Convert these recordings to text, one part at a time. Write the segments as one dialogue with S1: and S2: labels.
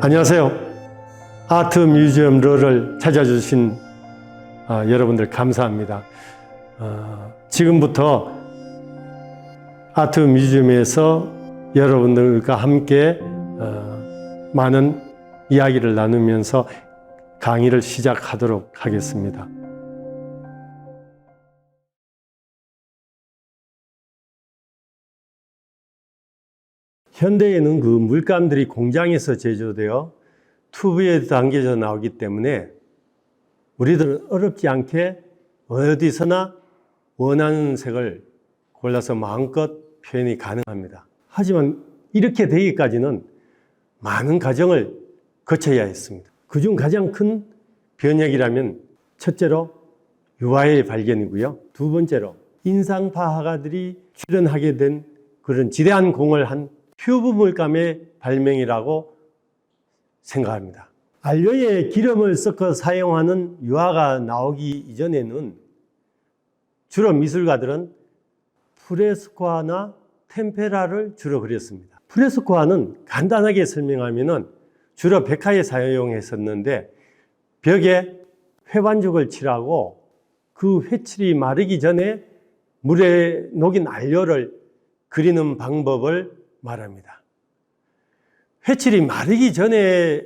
S1: 안녕하세요. 아트 뮤지엄 러를 찾아주신 여러분들 감사합니다. 지금부터 아트 뮤지엄에서 여러분들과 함께 많은 이야기를 나누면서 강의를 시작하도록 하겠습니다. 현대에는 그 물감들이 공장에서 제조되어 튜브에 담겨져 나오기 때문에 우리들은 어렵지 않게 어디서나 원하는 색을 골라서 마음껏 표현이 가능합니다. 하지만 이렇게 되기까지는 많은 과정을 거쳐야 했습니다. 그중 가장 큰 변혁이라면 첫째로 유화의 발견이고요. 두 번째로 인상파 화가들이 출연하게 된 그런 지대한 공을 한 튜브 물감의 발명이라고 생각합니다. 안료에 기름을 섞어 사용하는 유화가 나오기 이전에는 주로 미술가들은 프레스코아나 템페라를 주로 그렸습니다. 프레스코아는 간단하게 설명하면은 주로 백화에 사용했었는데 벽에 회반죽을 칠하고 그 회칠이 마르기 전에 물에 녹인 안료를 그리는 방법을 말합니다. 회칠이 마르기 전에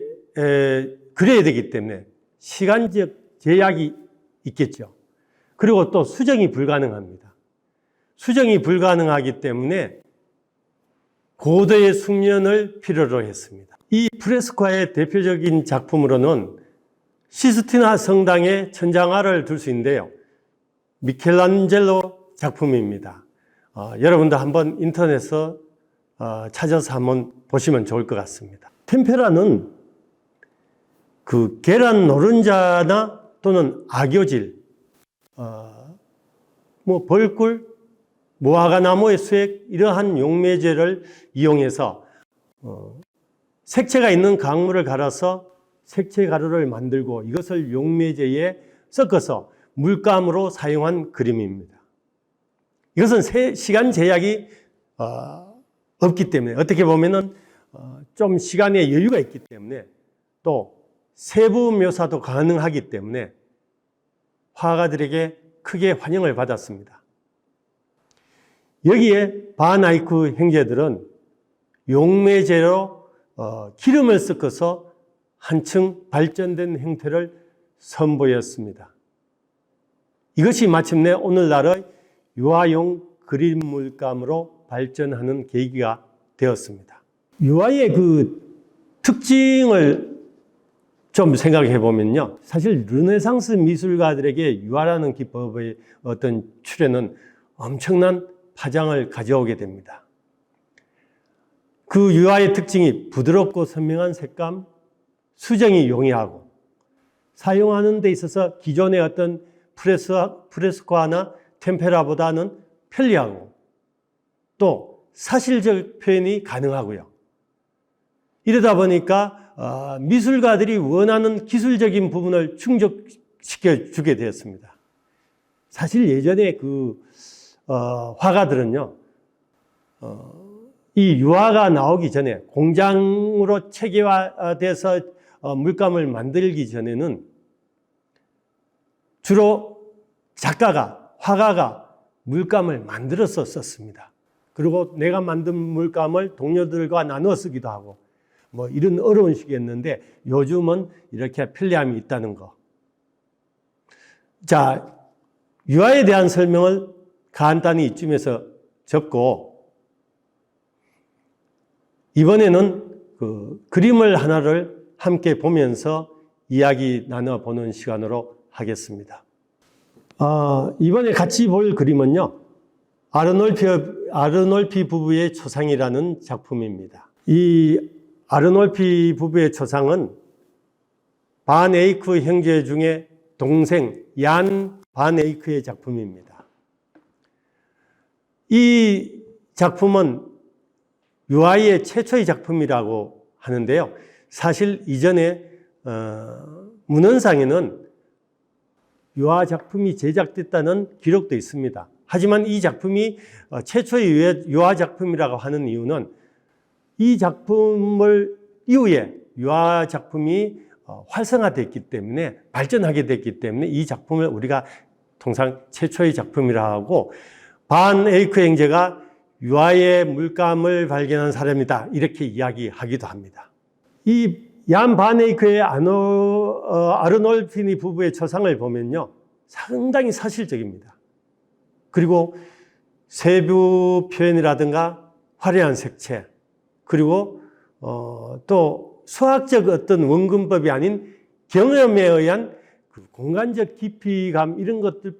S1: 그려야 되기 때문에 시간적 제약이 있겠죠. 그리고 또 수정이 불가능합니다. 수정이 불가능하기 때문에 고도의 숙련을 필요로 했습니다. 이 프레스코아의 대표적인 작품으로는 시스티나 성당의 천장화를 둘 수 있는데요. 미켈란젤로 작품입니다. 여러분도 한번 인터넷에서 찾아서 한번 보시면 좋을 것 같습니다. 템페라는 그 계란 노른자나 또는 악교질, 벌꿀, 무화과나무의 수액 이러한 용매제를 이용해서 색채가 있는 강물을 갈아서 색채 가루를 만들고 이것을 용매제에 섞어서 물감으로 사용한 그림입니다. 이것은 시간 제약이 없기 때문에 어떻게 보면은 좀 시간의 여유가 있기 때문에 또 세부 묘사도 가능하기 때문에 화가들에게 크게 환영을 받았습니다. 여기에 바나이크 형제들은 용매제로 기름을 섞어서 한층 발전된 형태를 선보였습니다. 이것이 마침내 오늘날의 유화용 그림 물감으로 발전하는 계기가 되었습니다. 유화의 그 특징을 좀 생각해 보면요. 사실 르네상스 미술가들에게 유화라는 기법의 어떤 출현은 엄청난 파장을 가져오게 됩니다. 그 유화의 특징이 부드럽고 선명한 색감, 수정이 용이하고 사용하는 데 있어서 기존의 어떤 프레스코아나 템페라보다는 편리하고 또 사실적 표현이 가능하고요. 이러다 보니까 미술가들이 원하는 기술적인 부분을 충족시켜 주게 되었습니다. 사실 예전에 그 화가들은요, 이 유화가 나오기 전에 공장으로 체계화돼서 물감을 만들기 전에는 주로 화가가 물감을 만들어서 썼습니다. 그리고 내가 만든 물감을 동료들과 나누어 쓰기도 하고 이런 어려운 시기였는데 요즘은 이렇게 편리함이 있다는 거. 자, 유화에 대한 설명을 간단히 이쯤에서 접고 이번에는 그 그림을 하나를 함께 보면서 이야기 나눠보는 시간으로 하겠습니다. 이번에 같이 볼 그림은요, 아르놀피 부부의 초상이라는 작품입니다. 이 아르놀피 부부의 초상은 반 에이크 형제 중에 동생 얀 반 에이크의 작품입니다. 이 작품은 유화의 최초의 작품이라고 하는데요. 사실 이전에 문헌상에는 유화 작품이 제작됐다는 기록도 있습니다. 하지만 이 작품이 최초의 유화 작품이라고 하는 이유는 이 작품을 이후에 유화 작품이 활성화됐기 때문에, 발전하게 됐기 때문에 이 작품을 우리가 통상 최초의 작품이라 하고, 반 에이크 형제가 유화의 물감을 발견한 사람이다 이렇게 이야기하기도 합니다. 이 얀 반 에이크의 아르놀피니 부부의 초상을 보면요, 상당히 사실적입니다. 그리고 세부 표현이라든가 화려한 색채, 그리고 또 수학적 어떤 원근법이 아닌 경험에 의한 그 공간적 깊이감, 이런 것들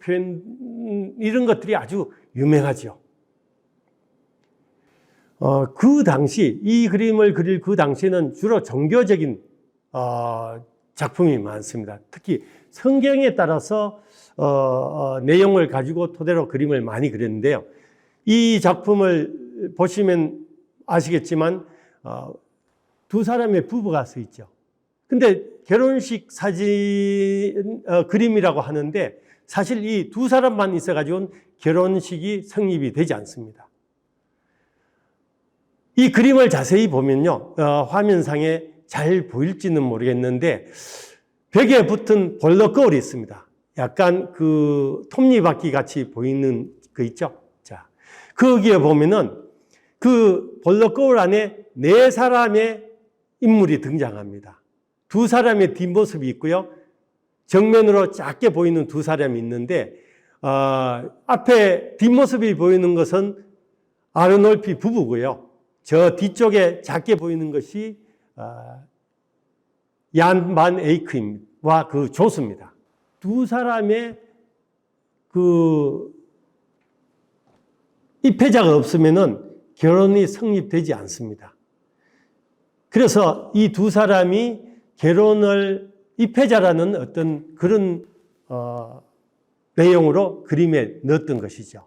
S1: 이런 것들이 아주 유명하죠. 그 당시, 이 그림을 그릴 그 당시에는 주로 종교적인 작품이 많습니다. 특히 성경에 따라서 내용을 가지고 토대로 그림을 많이 그렸는데요. 이 작품을 보시면 아시겠지만 두 사람의 부부가 서 있죠. 근데 결혼식 사진 그림이라고 하는데, 사실 이 두 사람만 있어가지고는 결혼식이 성립이 되지 않습니다. 이 그림을 자세히 보면요, 화면상에 잘 보일지는 모르겠는데 벽에 붙은 볼록 거울이 있습니다. 약간 그 톱니바퀴 같이 보이는 거 있죠. 자, 거기에 보면은 그 볼록 거울 안에 네 사람의 인물이 등장합니다. 두 사람의 뒷모습이 있고요, 정면으로 작게 보이는 두 사람이 있는데, 앞에 뒷모습이 보이는 것은 아르놀피 부부고요, 저 뒤쪽에 작게 보이는 것이 얀 반 에이크와 그 조수입니다. 두 사람의 그 입회자가 없으면은 결혼이 성립되지 않습니다. 그래서 이 두 사람이 결혼을 입회자라는 어떤 그런 내용으로 그림에 넣었던 것이죠.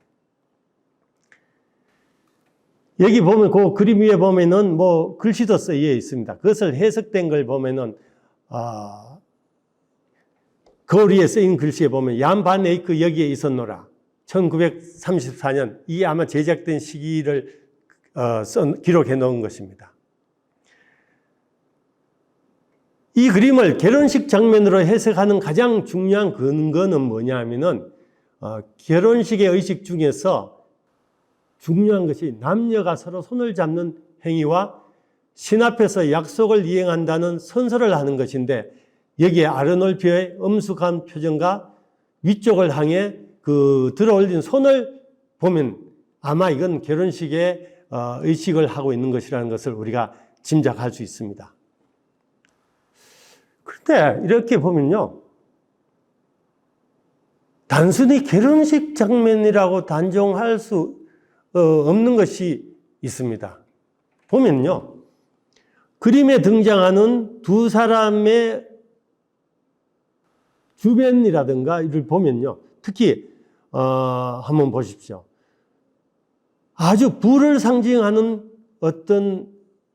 S1: 여기 보면 그 그림 위에 보면은 뭐 글씨도 쓰여 있습니다. 그것을 해석된 걸 보면은 거울 위에 쓰인 글씨에 보면 얀 반 에이크 여기에 있었노라. 1934년, 이게 아마 제작된 시기를 기록해 놓은 것입니다. 이 그림을 결혼식 장면으로 해석하는 가장 중요한 근거는 뭐냐 하면은 결혼식의 의식 중에서 중요한 것이 남녀가 서로 손을 잡는 행위와 신 앞에서 약속을 이행한다는 선서를 하는 것인데, 여기에 아르놀피의 엄숙한 표정과 위쪽을 향해 그 들어올린 손을 보면 아마 이건 결혼식의 의식을 하고 있는 것이라는 것을 우리가 짐작할 수 있습니다. 그런데 이렇게 보면요, 단순히 결혼식 장면이라고 단정할 수 없는 것이 있습니다. 보면요, 그림에 등장하는 두 사람의 주변이라든가 이를 보면요, 특히 한번 보십시오. 아주 부를 상징하는 어떤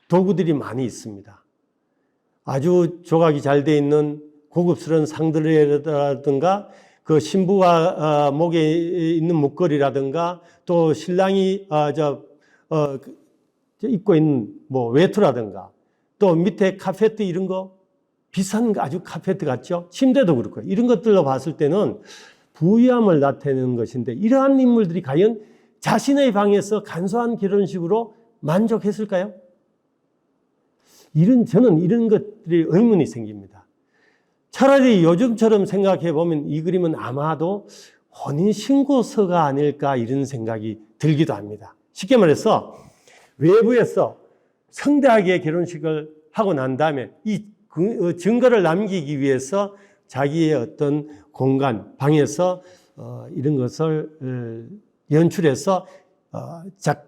S1: 도구들이 많이 있습니다. 아주 조각이 잘 돼 있는 고급스러운 상들이라든가 그 신부가 목에 있는 목걸이라든가 또 신랑이 입고 있는 뭐 외투라든가 또 밑에 카페트 이런 거 비싼 거 아주 카페트 같죠? 침대도 그렇고 이런 것들로 봤을 때는 부유함을 나타내는 것인데, 이러한 인물들이 과연 자신의 방에서 간소한 결혼식으로 만족했을까요? 저는 이런 것들이 의문이 생깁니다. 차라리 요즘처럼 생각해 보면 이 그림은 아마도 혼인신고서가 아닐까 이런 생각이 들기도 합니다. 쉽게 말해서 외부에서 성대하게 결혼식을 하고 난 다음에 이 증거를 남기기 위해서 자기의 어떤 공간, 방에서 이런 것을 연출해서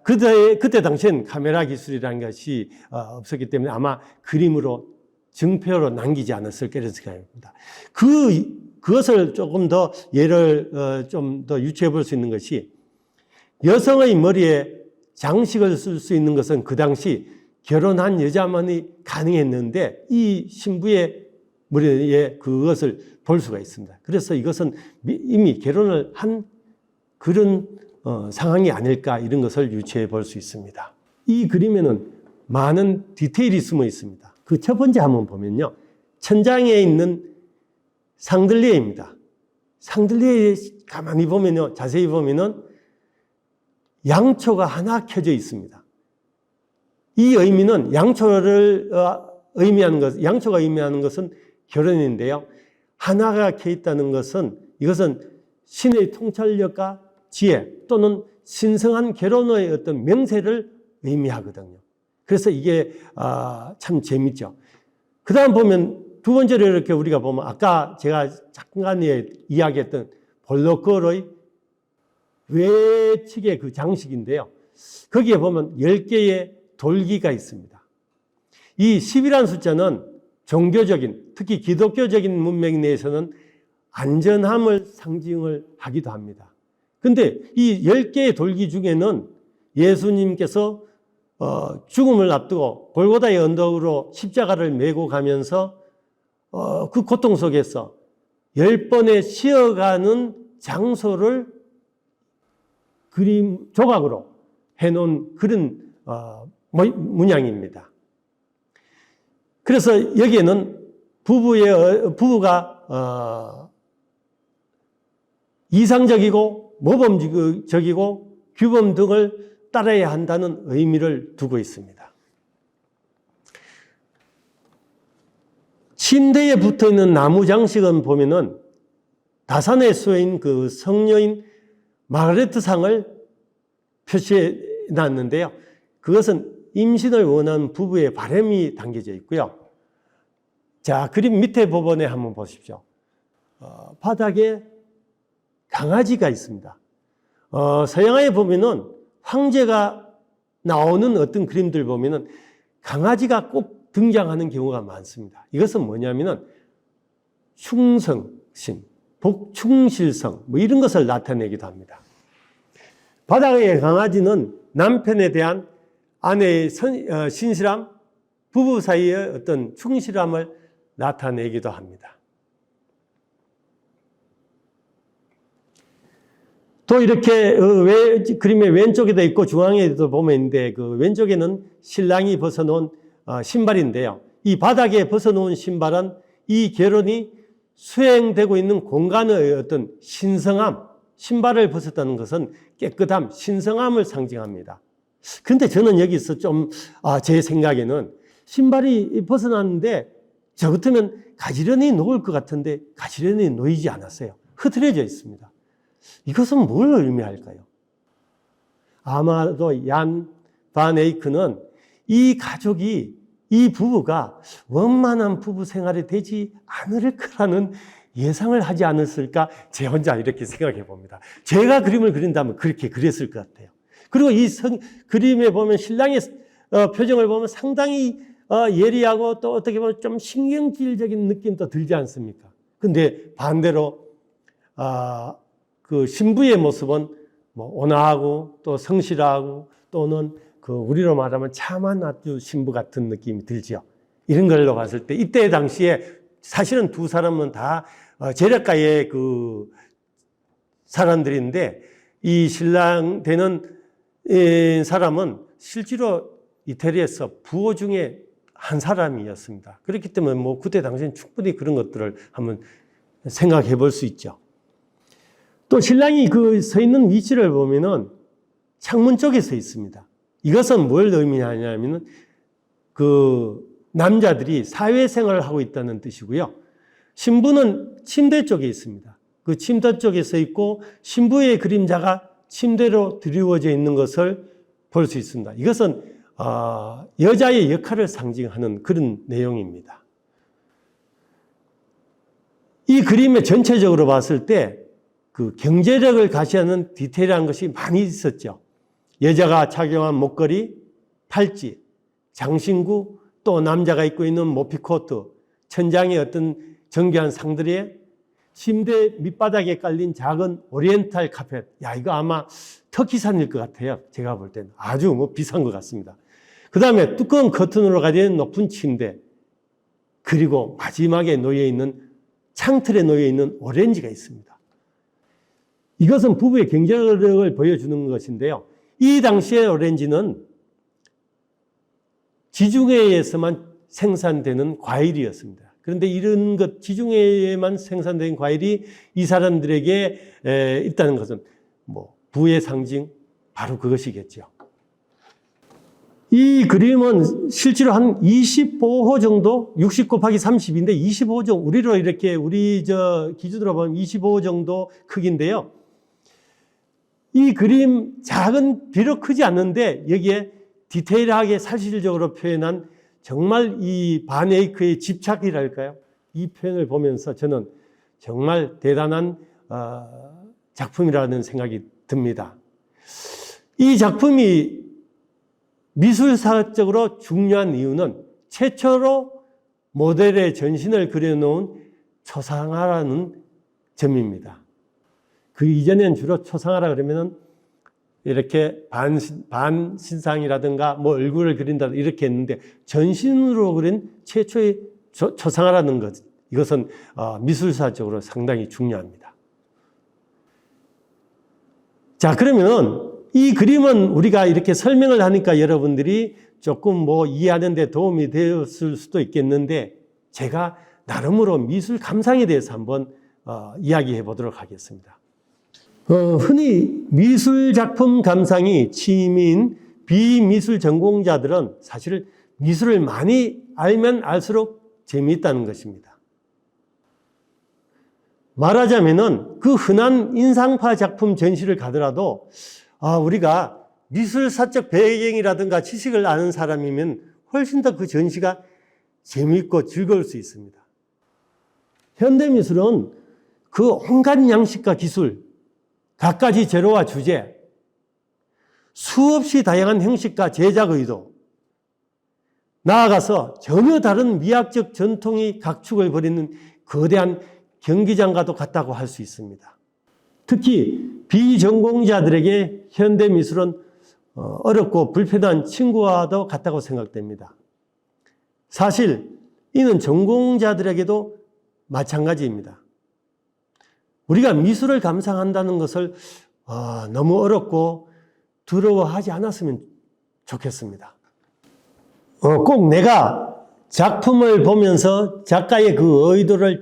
S1: 그때 당시엔 카메라 기술이라는 것이 없었기 때문에 아마 그림으로 증표로 남기지 않았을까 이런 생각입니다. 그것을 조금 더 예를 좀 더 유추해 볼 수 있는 것이, 여성의 머리에 장식을 쓸 수 있는 것은 그 당시 결혼한 여자만이 가능했는데 이 신부의 머리에 그것을 볼 수가 있습니다. 그래서 이것은 이미 결혼을 한 그런 상황이 아닐까 이런 것을 유추해 볼 수 있습니다. 이 그림에는 많은 디테일이 숨어 있습니다. 그 첫 번째 한번 보면요. 천장에 있는 상들레입니다. 상들레에 가만히 보면요. 자세히 보면은 양초가 하나 켜져 있습니다. 이 의미는 양초를 의미하는 것, 양초가 의미하는 것은 결혼인데요. 하나가 켜 있다는 것은 이것은 신의 통찰력과 지혜 또는 신성한 결혼의 어떤 명세를 의미하거든요. 그래서 이게 참 재밌죠. 그 다음 보면 두 번째로 이렇게 우리가 보면 아까 제가 잠깐 이야기했던 볼로걸의 외측의 그 장식인데요. 거기에 보면 10개의 돌기가 있습니다. 이 10이라는 숫자는 종교적인, 특히 기독교적인 문명 내에서는 안전함을 상징을 하기도 합니다. 근데 이 10개의 돌기 중에는 예수님께서 죽음을 앞두고 골고다의 언덕으로 십자가를 메고 가면서 그 고통 속에서 10번의 쉬어가는 장소를 그림 조각으로 해놓은 그런 문양입니다. 그래서 여기에는 부부가 이상적이고 모범적이고 규범 등을 따라야 한다는 의미를 두고 있습니다. 침대에 붙어 있는 나무 장식은 보면은 다산의 수인 그 성녀인 마가레트상을 표시해 놨는데요. 그것은 임신을 원하는 부부의 바람이 담겨져 있고요. 자, 그림 밑에 부분에 한번 보십시오. 바닥에 강아지가 있습니다. 서양화에 보면은 황제가 나오는 어떤 그림들 보면은 강아지가 꼭 등장하는 경우가 많습니다. 이것은 뭐냐면은 충성심, 복충실성 뭐 이런 것을 나타내기도 합니다. 바닥의 강아지는 남편에 대한 아내의 신실함, 부부 사이의 어떤 충실함을 나타내기도 합니다. 또 이렇게 그림의 왼쪽에도 있고 중앙에도 보면 있는데 그 왼쪽에는 신랑이 벗어놓은 신발인데요. 이 바닥에 벗어놓은 신발은 이 결혼이 수행되고 있는 공간의 어떤 신성함, 신발을 벗었다는 것은 깨끗함, 신성함을 상징합니다. 그런데 저는 여기서 좀 제 생각에는 신발이 벗어났는데 저 같으면 가지런히 놓을 것 같은데 가지런히 놓이지 않았어요. 흐트러져 있습니다. 이것은 뭘 의미할까요? 아마도 얀 반 에이크는 이 가족이, 이 부부가 원만한 부부 생활이 되지 않을 거라는 예상을 하지 않았을까? 제 혼자 이렇게 생각해 봅니다. 제가 그림을 그린다면 그렇게 그렸을 것 같아요. 그리고 이 그림에 보면 신랑의 표정을 보면 상당히 예리하고 또 어떻게 보면 좀 신경질적인 느낌도 들지 않습니까? 근데 반대로 그 신부의 모습은 뭐 온화하고 또 성실하고 또는 그 우리로 말하면 참한 아주 신부 같은 느낌이 들죠. 이런 걸로 봤을 때 이때 당시에 사실은 두 사람은 다 재력가의 그 사람들인데 이 신랑 되는 사람은 실제로 이태리에서 부호 중에 한 사람이었습니다. 그렇기 때문에 뭐 그때 당시엔 충분히 그런 것들을 한번 생각해 볼 수 있죠. 또 신랑이 그 서 있는 위치를 보면은 창문 쪽에 서 있습니다. 이것은 뭘 의미하냐면은 그 남자들이 사회생활을 하고 있다는 뜻이고요. 신부는 침대 쪽에 있습니다. 그 침대 쪽에 서 있고 신부의 그림자가 침대로 드리워져 있는 것을 볼 수 있습니다. 이것은 여자의 역할을 상징하는 그런 내용입니다. 이 그림의 전체적으로 봤을 때 그 경제력을 가시하는 디테일한 것이 많이 있었죠. 여자가 착용한 목걸이, 팔찌, 장신구, 또 남자가 입고 있는 모피코트, 천장에 어떤 정교한 상들에 침대 밑바닥에 깔린 작은 오리엔탈 카펫. 야, 이거 아마 터키산일 것 같아요. 제가 볼 때는. 아주 뭐 비싼 것 같습니다. 그 다음에 두꺼운 커튼으로 가려진 높은 침대. 그리고 마지막에 놓여있는, 창틀에 놓여있는 오렌지가 있습니다. 이것은 부부의 경제력을 보여주는 것인데요. 이 당시의 오렌지는 지중해에서만 생산되는 과일이었습니다. 그런데 이런 것, 지중해에만 생산된 과일이 이 사람들에게 있다는 것은 뭐 부의 상징, 바로 그것이겠죠. 이 그림은 실제로 한 25호 정도, 60 곱하기 30인데 25호 정도, 우리로 이렇게 우리 기준으로 보면 25호 정도 크기인데요. 이 그림 비록 크지 않는데 여기에 디테일하게 사실적으로 표현한 정말 이 반 에이크의 집착이랄까요? 이 표현을 보면서 저는 정말 대단한 작품이라는 생각이 듭니다. 이 작품이 미술사적으로 중요한 이유는 최초로 모델의 전신을 그려놓은 초상화라는 점입니다. 그 이전에는 주로 초상화라 그러면은 이렇게 반신상이라든가 뭐 얼굴을 그린다 이렇게 했는데 전신으로 그린 최초의 초상화라는 것, 이것은 미술사적으로 상당히 중요합니다. 자, 그러면 이 그림은 우리가 이렇게 설명을 하니까 여러분들이 조금 뭐 이해하는 데 도움이 되었을 수도 있겠는데 제가 나름으로 미술 감상에 대해서 한번 이야기해 보도록 하겠습니다. 흔히 미술 작품 감상이 취미인 비미술 전공자들은 사실 미술을 많이 알면 알수록 재미있다는 것입니다. 말하자면은 그 흔한 인상파 작품 전시를 가더라도 우리가 미술사적 배경이라든가 지식을 아는 사람이면 훨씬 더 그 전시가 재미있고 즐거울 수 있습니다. 현대미술은 그 온갖 양식과 기술, 갖가지 재료와 주제, 수없이 다양한 형식과 제작 의도, 나아가서 전혀 다른 미학적 전통이 각축을 벌이는 거대한 경기장과도 같다고 할 수 있습니다. 특히 비전공자들에게 현대미술은 어렵고 불편한 친구와도 같다고 생각됩니다. 사실 이는 전공자들에게도 마찬가지입니다. 우리가 미술을 감상한다는 것을 너무 어렵고 두려워하지 않았으면 좋겠습니다. 꼭 내가 작품을 보면서 작가의 그 의도를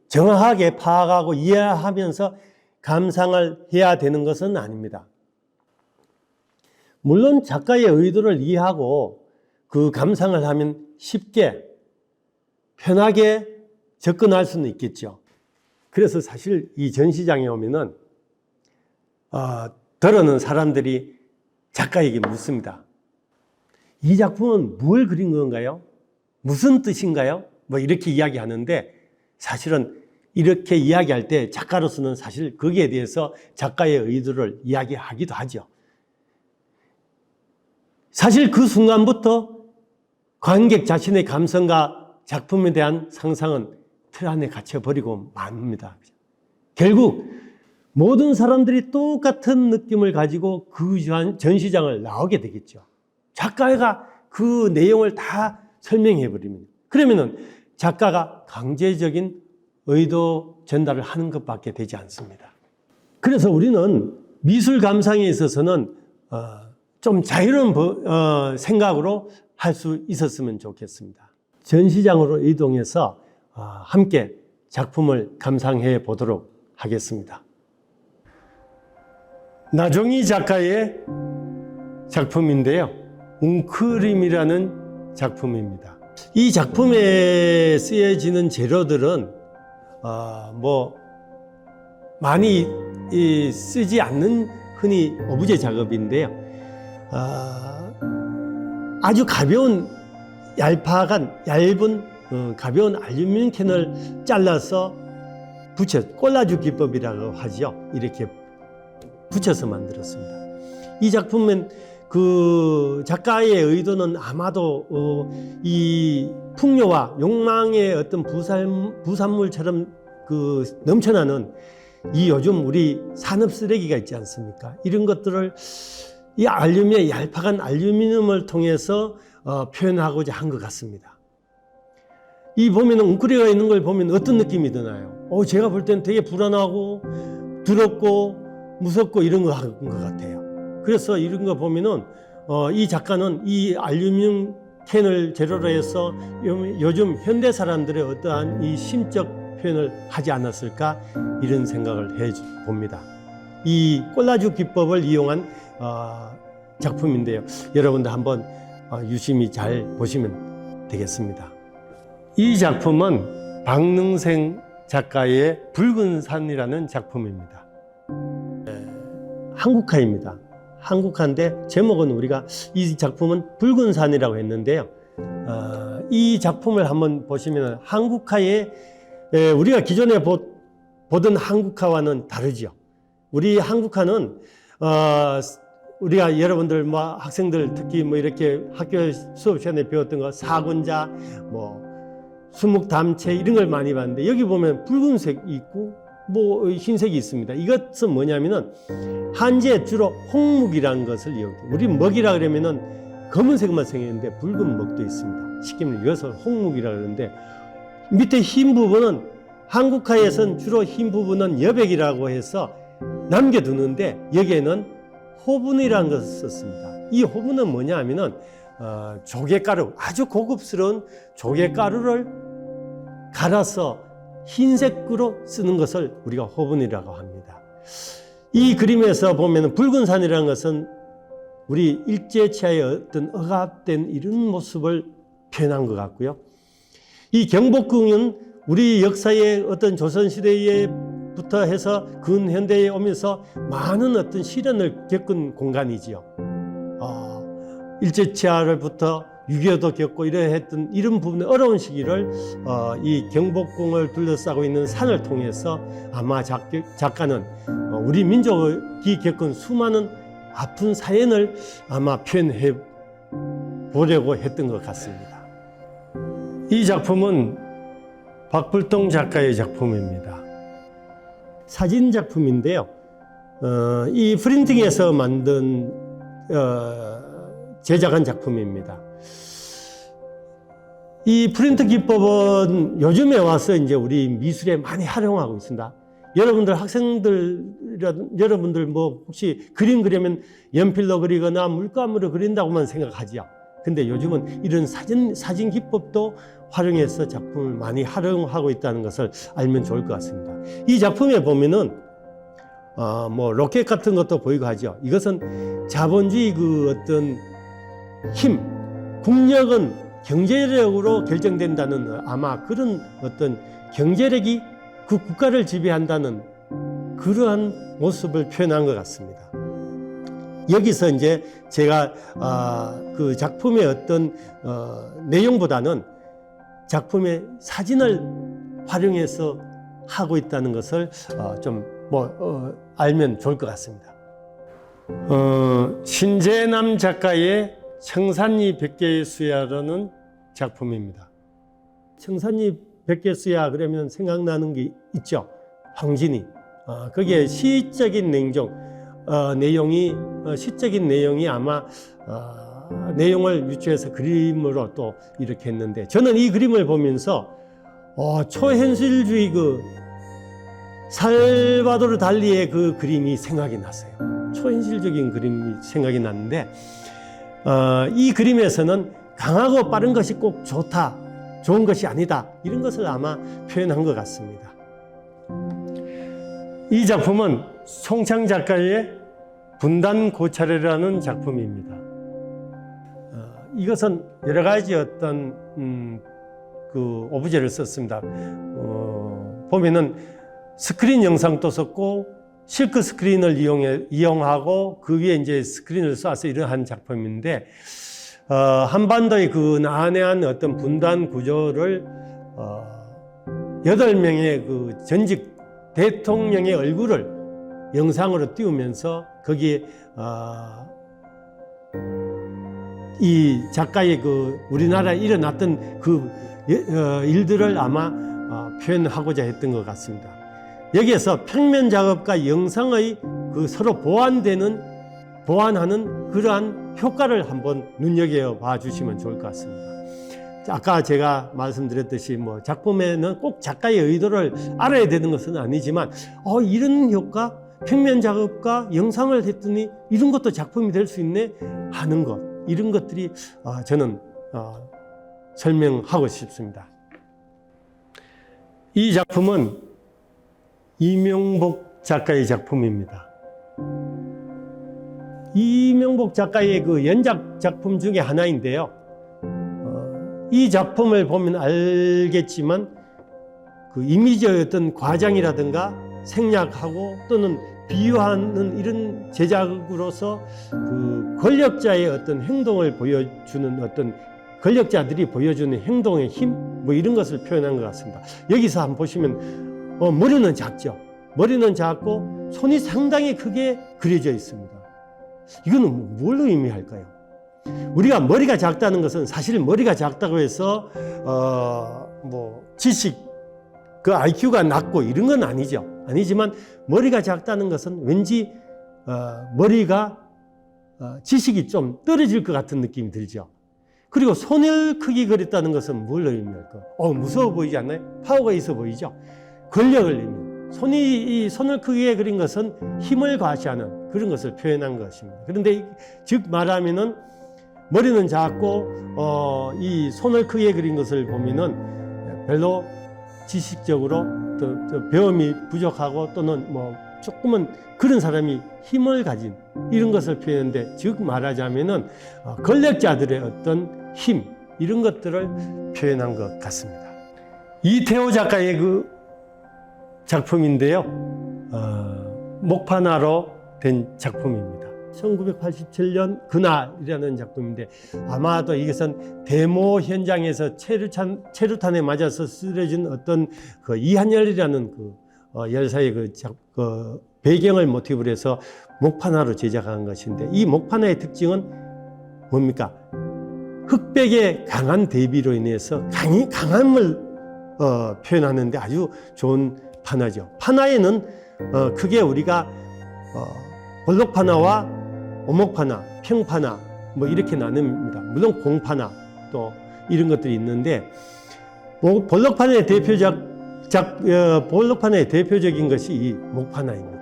S1: 정확하게 파악하고 이해하면서 감상을 해야 되는 것은 아닙니다. 물론 작가의 의도를 이해하고 그 감상을 하면 쉽게 편하게 접근할 수는 있겠죠. 그래서 사실 이 전시장에 오면은 들어오는 사람들이 작가에게 묻습니다. 이 작품은 뭘 그린 건가요? 무슨 뜻인가요? 뭐 이렇게 이야기하는데 사실은 이렇게 이야기할 때 작가로서는 사실 거기에 대해서 작가의 의도를 이야기하기도 하죠. 사실 그 순간부터 관객 자신의 감성과 작품에 대한 상상은 틀 안에 갇혀버리고 맙니다. 결국 모든 사람들이 똑같은 느낌을 가지고 그 전시장을 나오게 되겠죠. 작가가 그 내용을 다 설명해버리면, 그러면은 작가가 강제적인 의도 전달을 하는 것밖에 되지 않습니다. 그래서 우리는 미술 감상에 있어서는 좀 자유로운 생각으로 할 수 있었으면 좋겠습니다. 전시장으로 이동해서 함께 작품을 감상해 보도록 하겠습니다. 나종희 작가의 작품인데요. 웅크림이라는 작품입니다. 이 작품에 쓰여지는 재료들은 많이 쓰지 않는 흔히 오브제 작업인데요. 아주 가벼운 얇은 가벼운 알루미늄 캔을 잘라서 꼴라주 기법이라고 하죠. 이렇게 붙여서 만들었습니다. 이 작품은 그 작가의 의도는 아마도 이 풍요와 욕망의 어떤 부산물처럼 그 넘쳐나는 이 요즘 우리 산업 쓰레기가 있지 않습니까? 이런 것들을 이 얄팍한 알루미늄을 통해서 표현하고자 한 것 같습니다. 이 보면 웅크리가 있는 걸 보면 어떤 느낌이 드나요? 제가 볼 때는 되게 불안하고 두렵고 무섭고 이런 거 같아요. 그래서 이런 거 보면은 이 작가는 이 알루미늄 캔을 재료로 해서 요즘 현대 사람들의 어떠한 이 심적 표현을 하지 않았을까 이런 생각을 해 봅니다. 이 콜라주 기법을 이용한 작품인데요. 여러분들 한번 유심히 잘 보시면 되겠습니다. 이 작품은 박능생 작가의 붉은 산이라는 작품입니다. 한국화입니다. 한국화인데 제목은 우리가 이 작품은 붉은 산이라고 했는데요. 이 작품을 한번 보시면 한국화의 우리가 기존에 보던 한국화와는 다르죠. 우리 한국화는 우리가 여러분들 뭐 학생들 특히 뭐 이렇게 학교 수업 시간에 배웠던 거 사군자 뭐 수묵담체 이런 걸 많이 봤는데 여기 보면 붉은색이 있고 뭐 흰색이 있습니다. 이것은 뭐냐면은 한지에 주로 홍묵이라는 것을 이용해요. 우리 먹이라 그러면은 검은색만 생겼는데 붉은 먹도 있습니다. 쉽게 말하면 이것을 홍묵이라 그러는데 밑에 흰 부분은 한국화에서는 주로 흰 부분은 여백이라고 해서 남겨두는데 여기에는 호분이라는 것을 썼습니다. 이 호분은 뭐냐 하면은 조개가루, 아주 고급스러운 조개가루를 갈아서 흰색으로 쓰는 것을 우리가 호분이라고 합니다. 이 그림에서 보면 붉은 산이라는 것은 우리 일제치하의 어떤 억압된 이런 모습을 표현한 것 같고요. 이 경복궁은 우리 역사의 어떤 조선시대부터 해서 근현대에 오면서 많은 어떤 시련을 겪은 공간이지요. 일제치하로부터 6.25도 겪고 이러했던 이런 부분의 어려운 시기를 이 경복궁을 둘러싸고 있는 산을 통해서 아마 작가는 우리 민족이 겪은 수많은 아픈 사연을 아마 표현해 보려고 했던 것 같습니다. 이 작품은 박불동 작가의 작품입니다. 사진 작품인데요. 이 프린팅에서 만든 제작한 작품입니다. 이 프린트 기법은 요즘에 와서 이제 우리 미술에 많이 활용하고 있습니다. 여러분들 여러분들 뭐 혹시 그림 그리면 연필로 그리거나 물감으로 그린다고만 생각하지요. 근데 요즘은 이런 사진 기법도 활용해서 작품을 많이 활용하고 있다는 것을 알면 좋을 것 같습니다. 이 작품에 보면은 뭐 로켓 같은 것도 보이고 하죠. 이것은 자본주의 그 어떤 힘, 국력은 경제력으로 결정된다는 아마 그런 어떤 경제력이 그 국가를 지배한다는 그러한 모습을 표현한 것 같습니다. 여기서 이제 제가 그 작품의 어떤 내용보다는 작품의 사진을 활용해서 하고 있다는 것을 좀 알면 좋을 것 같습니다. 신재남 작가의 청산리 백개의 수야라는 작품입니다. 청산리 백개 수야 그러면 생각나는 게 있죠. 황진이. 거기에 시적인 시적인 내용이 아마 내용을 유추해서 그림으로 또 이렇게 했는데 저는 이 그림을 보면서 초현실주의 그 살바도르 달리의 그 그림이 생각이 났어요. 초현실적인 그림이 생각이 났는데 이 그림에서는 강하고 빠른 것이 꼭 좋은 것이 아니다. 이런 것을 아마 표현한 것 같습니다. 이 작품은 송창 작가의 분단고찰이라는 작품입니다. 이것은 여러 가지 어떤 그 오브제를 썼습니다. 보면은 스크린 영상도 썼고 실크 스크린을 이용하고 그 위에 이제 스크린을 쏴서 이러한 작품인데 한반도의 그 난해한 어떤 분단 구조를 8명의 그 전직 대통령의 얼굴을 영상으로 띄우면서 거기에 이 작가의 그 우리나라에 일어났던 그 일들을 아마 표현하고자 했던 것 같습니다. 여기에서 평면 작업과 영상의 그 서로 보완하는 그러한 효과를 한번 눈여겨봐 주시면 좋을 것 같습니다. 아까 제가 말씀드렸듯이 뭐 작품에는 꼭 작가의 의도를 알아야 되는 것은 아니지만 이런 효과, 평면 작업과 영상을 했더니 이런 것도 작품이 될 수 있네 하는 것, 이런 것들이 저는 설명하고 싶습니다. 이 작품은 이명복 작가의 작품입니다. 이명복 작가의 그 연작 작품 중에 하나인데요. 이 작품을 보면 알겠지만 그 이미지의 어떤 과장이라든가 생략하고 또는 비유하는 이런 제작으로서 그 권력자의 어떤 행동을 보여주는 어떤 권력자들이 보여주는 행동의 힘 뭐 이런 것을 표현한 것 같습니다. 여기서 한번 보시면 머리는 작죠. 머리는 작고 손이 상당히 크게 그려져 있습니다. 이거는 뭘로 의미할까요? 우리가 머리가 작다는 것은 사실 머리가 작다고 해서 지식 그 IQ가 낮고 이런 건 아니죠. 아니지만 머리가 작다는 것은 왠지 머리가 지식이 좀 떨어질 것 같은 느낌이 들죠. 그리고 손을 크게 그렸다는 것은 뭘 의미할까? 무서워 보이지 않나요? 파워가 있어 보이죠? 권력을 의미. 손을 크게 그린 것은 힘을 과시하는 그런 것을 표현한 것입니다. 그런데 즉 말하면은 머리는 작고 이 손을 크게 그린 것을 보면은 별로 지식적으로 또 배움이 부족하고 또는 조금은 그런 사람이 힘을 가진 이런 것을 표현하는데 즉 말하자면은 권력자들의 어떤 힘 이런 것들을 표현한 것 같습니다. 이태호 작가의 그 작품인데요. 목판화로 된 작품입니다. 1987년 그날이라는 작품인데 아마도 이것은 데모 현장에서 체류탄에 맞아서 쓰러진 어떤 그 이한열이라는 그 열사의 그 배경을 모티브로 해서 목판화로 제작한 것인데 이 목판화의 특징은 뭡니까? 흑백의 강한 대비로 인해서 강함을 표현하는데 아주 좋은 판화죠. 판화에는 크게 우리가 볼록판화와 오목판화, 평판화 이렇게 나눕니다. 물론 공판화 또 이런 것들이 있는데 볼록판화의 대표적인 것이 이 목판화입니다.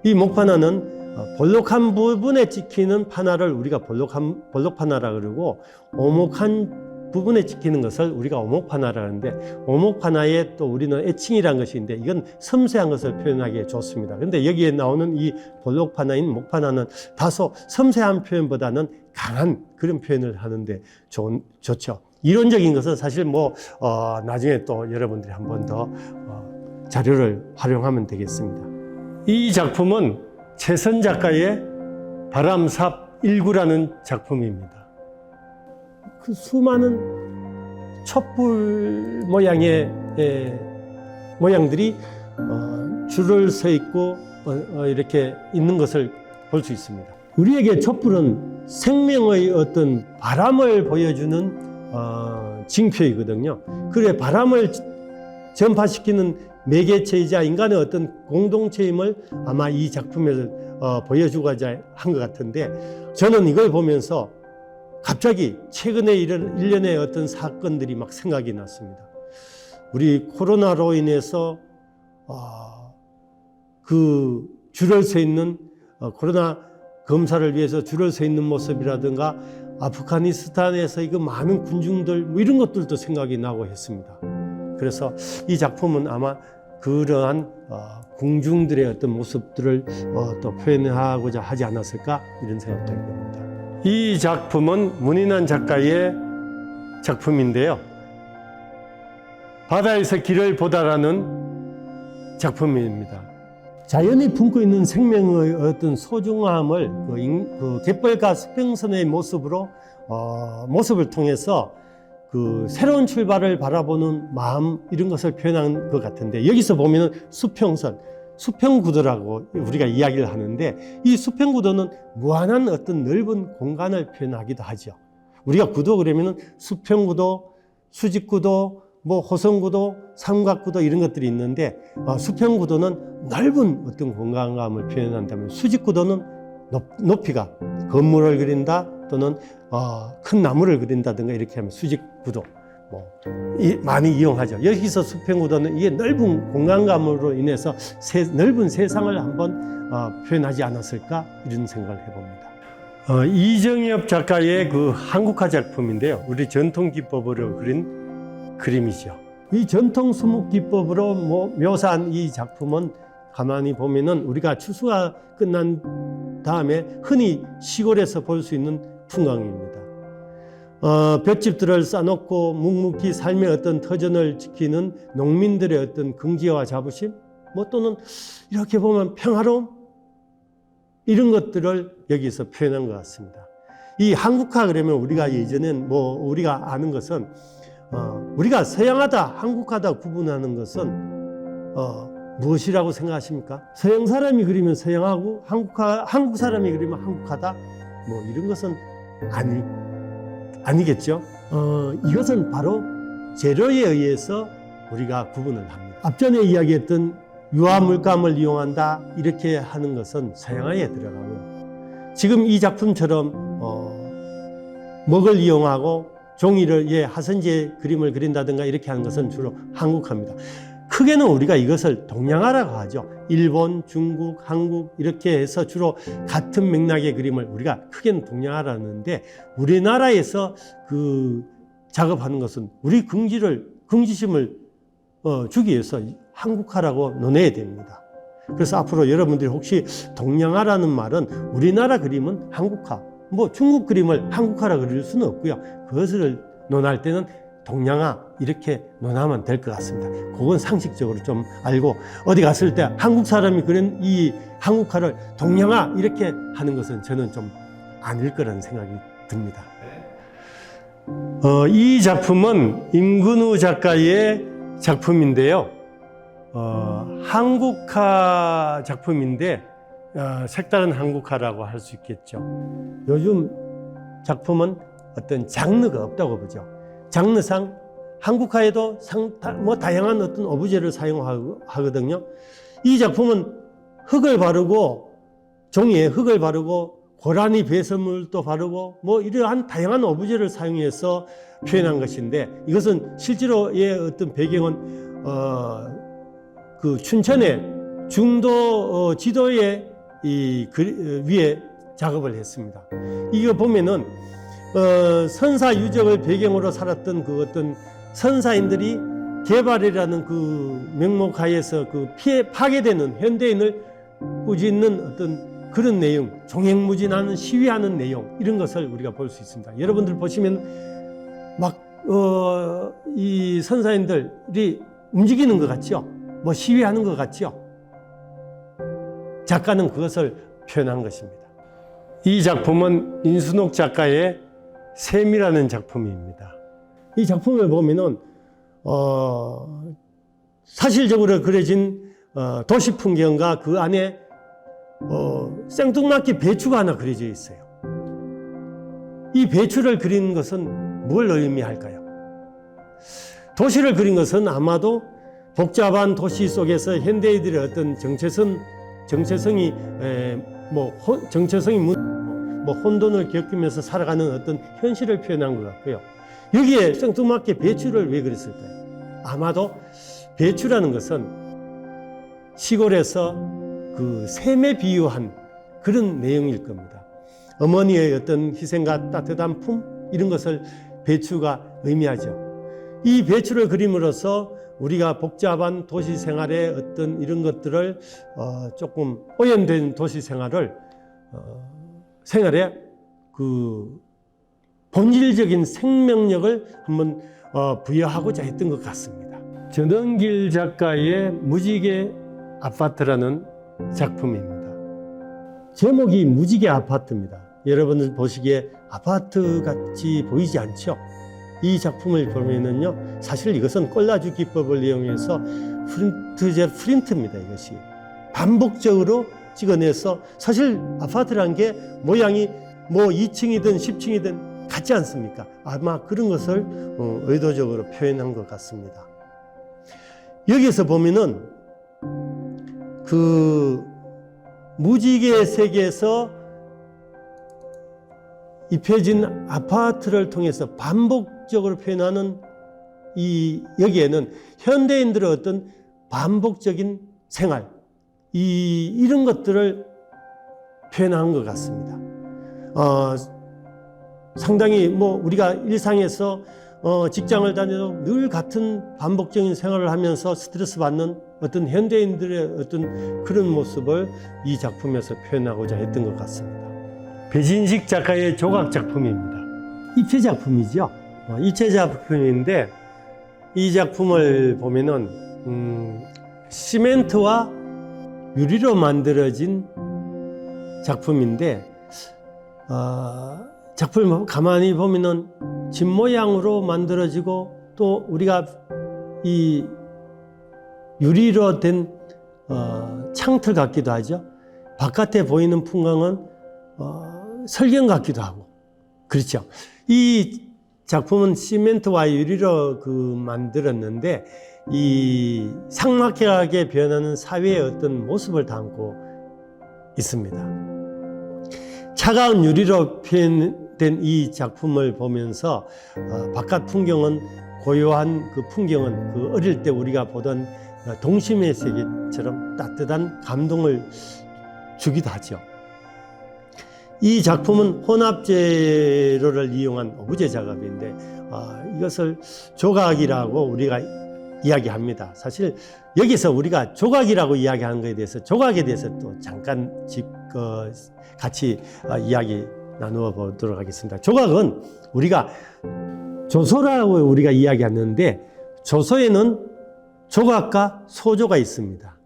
S1: 이 목판화는 볼록한 부분에 찍히는 판화를 우리가 볼록판화라 그러고 오목한 부분에 찍히는 것을 우리가 오목판화라 하는데 오목판화에 또 우리는 애칭이라는 것이 있는데 이건 섬세한 것을 표현하기에 좋습니다. 그런데 여기에 나오는 이 볼록판화인 목판화는 다소 섬세한 표현보다는 강한 그런 표현을 하는데 좋죠. 이론적인 것은 사실 나중에 또 여러분들이 한 번 더 자료를 활용하면 되겠습니다. 이 작품은 최선 작가의 바람삽 1구라는 작품입니다. 그 수많은 촛불 모양의 모양들이 줄을 서 있고 이렇게 있는 것을 볼 수 있습니다. 우리에게 촛불은 생명의 어떤 바람을 보여주는 징표이거든요. 그래 바람을 전파시키는 매개체이자 인간의 어떤 공동체임을 아마 이 작품에서 보여주고자 한 것 같은데 저는 이걸 보면서 갑자기 최근에 일련의 어떤 사건들이 막 생각이 났습니다. 우리 코로나로 인해서 그 줄을 서 있는 코로나 검사를 위해서 줄을 서 있는 모습이라든가 아프가니스탄에서 이거 많은 군중들 이런 것들도 생각이 나고 했습니다. 그래서 이 작품은 아마 그러한 군중들의 어떤 모습들을 또 표현하고자 하지 않았을까 이런 생각도 해봅니다. 이 작품은 문인환 작가의 작품인데요. 바다에서 길을 보다라는 작품입니다. 자연이 품고 있는 생명의 어떤 소중함을 그 갯벌과 수평선의 모습을 통해서 그 새로운 출발을 바라보는 마음 이런 것을 표현한 것 같은데 여기서 보면은 수평구도라고 우리가 이야기를 하는데 이 수평구도는 무한한 어떤 넓은 공간을 표현하기도 하죠. 우리가 구도 그러면은 수평구도, 수직구도, 호성구도, 삼각구도 이런 것들이 있는데 수평구도는 넓은 어떤 공간감을 표현한다면 수직구도는 높이가 건물을 그린다 또는 큰 나무를 그린다든가 이렇게 하면 수직구도 많이 이용하죠. 여기서 수평구도는 이게 넓은 공간감으로 인해서 넓은 세상을 한번 표현하지 않았을까 이런 생각을 해봅니다. 이정엽 작가의 그 한국화 작품인데요. 우리 전통 기법으로 그린 그림이죠. 이 전통 수묵 기법으로 묘사한 이 작품은 가만히 보면은 우리가 추수가 끝난 다음에 흔히 시골에서 볼 수 있는 풍광입니다. 볏짚들을 쌓아놓고 묵묵히 삶의 어떤 터전을 지키는 농민들의 어떤 긍지와 자부심, 또는 이렇게 보면 평화로움, 이런 것들을 여기서 표현한 것 같습니다. 이 한국화 그러면 우리가 예전엔 우리가 아는 것은 우리가 서양하다, 한국하다 구분하는 것은 무엇이라고 생각하십니까? 서양 사람이 그리면 서양하고 한국 사람이 그리면 한국하다, 이런 것은 아니겠죠. 이것은 바로 재료에 의해서 우리가 구분을 합니다. 앞전에 이야기했던 유화 물감을 이용한다, 이렇게 하는 것은 서양화에 들어가고요. 지금 이 작품처럼 먹을 이용하고 종이를 화선지에 그림을 그린다든가 이렇게 하는 것은 주로 한국화입니다. 크게는 우리가 이것을 동양화라고 하죠. 일본, 중국, 한국 이렇게 해서 주로 같은 맥락의 그림을 우리가 크게는 동양화라는데, 우리나라에서 그 작업하는 것은 우리 긍지심을 주기 위해서 한국화라고 논해야 됩니다. 그래서 앞으로 여러분들이 혹시 동양화라는 말은 우리나라 그림은 한국화, 중국 그림을 한국화라 그릴 수는 없고요. 그것을 논할 때는 동양화 이렇게 논하면 될 것 같습니다. 그건 상식적으로 좀 알고, 어디 갔을 때 한국 사람이 그린 이 한국화를 동양화 이렇게 하는 것은 저는 좀 아닐 거라는 생각이 듭니다. 이 작품은 임근우 작가의 작품인데요. 한국화 작품인데 색다른 한국화라고 할 수 있겠죠. 요즘 작품은 어떤 장르가 없다고 보죠. 장르상 한국화에도 다양한 어떤 오브제를 사용하거든요. 이 작품은 흙을 바르고, 종이에 흙을 바르고 고라니 배설물도 바르고 이러한 다양한 오브제를 사용해서 표현한 것인데, 이것은 실제로의 어떤 배경은 그 춘천의 중도 지도의 위에 작업을 했습니다. 이거 보면은 선사 유적을 배경으로 살았던 그 어떤 선사인들이 개발이라는 그 명목 하에서 그 파괴되는 현대인을 꾸짖는 어떤 그런 내용, 종횡무진하는 시위하는 내용, 이런 것을 우리가 볼 수 있습니다. 여러분들 보시면 이 선사인들이 움직이는 것 같죠? 시위하는 것 같죠? 작가는 그것을 표현한 것입니다. 이 작품은 인순옥 작가의 샘이라는 작품입니다. 이 작품을 보면은 사실적으로 그려진 도시 풍경과 그 안에 생뚱맞게 배추가 하나 그려져 있어요. 이 배추를 그린 것은 뭘 의미할까요? 도시를 그린 것은 아마도 복잡한 도시 속에서 현대인들의 어떤 정체성이 혼돈을 겪으면서 살아가는 어떤 현실을 표현한 것 같고요. 여기에 생뚱맞게 배추를 왜 그랬을까요? 아마도 배추라는 것은 시골에서 그 샘에 비유한 그런 내용일 겁니다. 어머니의 어떤 희생과 따뜻한 품, 이런 것을 배추가 의미하죠. 이 배추를 그림으로써 우리가 복잡한 도시 생활의 어떤 이런 것들을 조금 오염된 도시 생활의 그 본질적인 생명력을 한번 부여하고자 했던 것 같습니다. 전원길 작가의 무지개 아파트라는 작품입니다. 제목이 무지개 아파트입니다. 여러분들 보시기에 아파트 같이 보이지 않죠? 이 작품을 보면은요, 사실 이것은 콜라주 기법을 이용해서 프린트입니다. 이것이 반복적으로 찍어내서, 사실 아파트란 게 모양이 2층이든 10층이든 같지 않습니까? 아마 그런 것을 의도적으로 표현한 것 같습니다. 여기에서 보면은 그 무지개 세계에서 입혀진 아파트를 통해서 반복적으로 표현하는 여기에는 현대인들의 어떤 반복적인 생활, 이런 것들을 표현한 것 같습니다. 상당히 우리가 일상에서 직장을 다녀도 늘 같은 반복적인 생활을 하면서 스트레스 받는 어떤 현대인들의 어떤 그런 모습을 이 작품에서 표현하고자 했던 것 같습니다. 배진식 작가의 조각 작품입니다. 입체 작품이죠. 입체 작품인데 이 작품을 보면은 시멘트와 유리로 만들어진 작품인데 작품을 가만히 보면은 집 모양으로 만들어지고 또 우리가 이 유리로 된 창틀 같기도 하죠. 바깥에 보이는 풍광은 설경 같기도 하고 그렇죠. 이 작품은 시멘트와 유리로 만들었는데 이 삭막하게 변하는 사회의 어떤 모습을 담고 있습니다. 차가운 유리로 표현된 이 작품을 보면서 바깥 풍경은 고요한 그 풍경은 그 어릴 때 우리가 보던 동심의 세계처럼 따뜻한 감동을 주기도 하죠. 이 작품은 혼합 재료를 이용한 오브제 작업인데 이것을 조각이라고 우리가 이야기합니다. 사실 여기서 우리가 조각이라고 이야기하는 것에 대해서 조각에 대해서 또 잠깐 같이 이야기 나누어 보도록 하겠습니다. 조각은 우리가 조소라고 우리가 이야기하는데 조소에는 조각과 소조가 있습니다.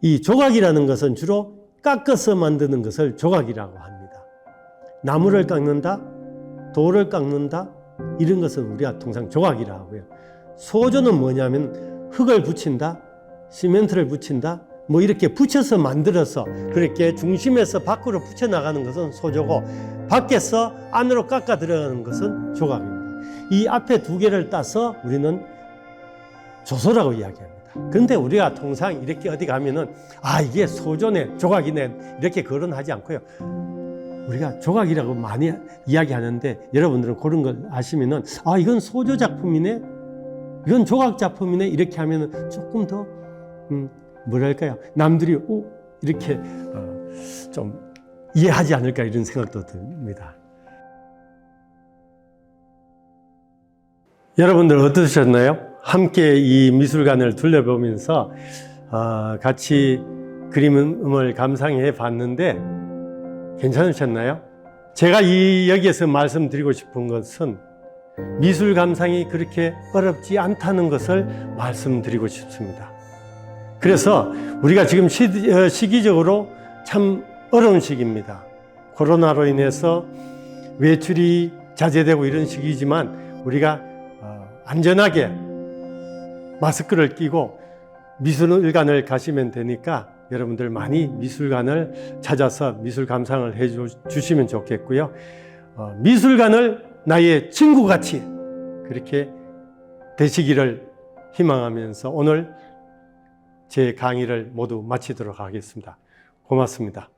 S1: 이 조각이라는 것은 주로 깎아서 만드는 것을 조각이라고 합니다. 나무를 깎는다, 돌을 깎는다 이런 것은 우리가 통상 조각이라고 하고요. 소조는 뭐냐면 흙을 붙인다, 시멘트를 붙인다 이렇게 붙여서 만들어서 그렇게 중심에서 밖으로 붙여 나가는 것은 소조고 밖에서 안으로 깎아 들어가는 것은 조각입니다. 이 앞에 두 개를 따서 우리는 조소라고 이야기합니다. 그런데 우리가 통상 이렇게 어디 가면은 이게 소조네, 조각이네 이렇게 거론하지 않고요. 우리가 조각이라고 많이 이야기하는데 여러분들은 그런 걸 아시면은 이건 소조 작품이네, 이건 조각 작품이네 이렇게 하면은 조금 더 뭐랄까요? 남들이 이렇게 좀 이해하지 않을까 이런 생각도 듭니다. 여러분들 어떠셨나요? 함께 이 미술관을 둘러보면서 같이 그림을 감상해 봤는데 괜찮으셨나요? 제가 여기에서 말씀드리고 싶은 것은 미술 감상이 그렇게 어렵지 않다는 것을 말씀드리고 싶습니다. 그래서 우리가 지금 시기적으로 참 어려운 시기입니다. 코로나로 인해서 외출이 자제되고 이런 시기지만 우리가 안전하게 마스크를 끼고 미술관을 가시면 되니까 여러분들 많이 미술관을 찾아서 미술 감상을 해 주시면 좋겠고요. 미술관을 나의 친구같이 그렇게 되시기를 희망하면서 오늘 제 강의를 모두 마치도록 하겠습니다. 고맙습니다.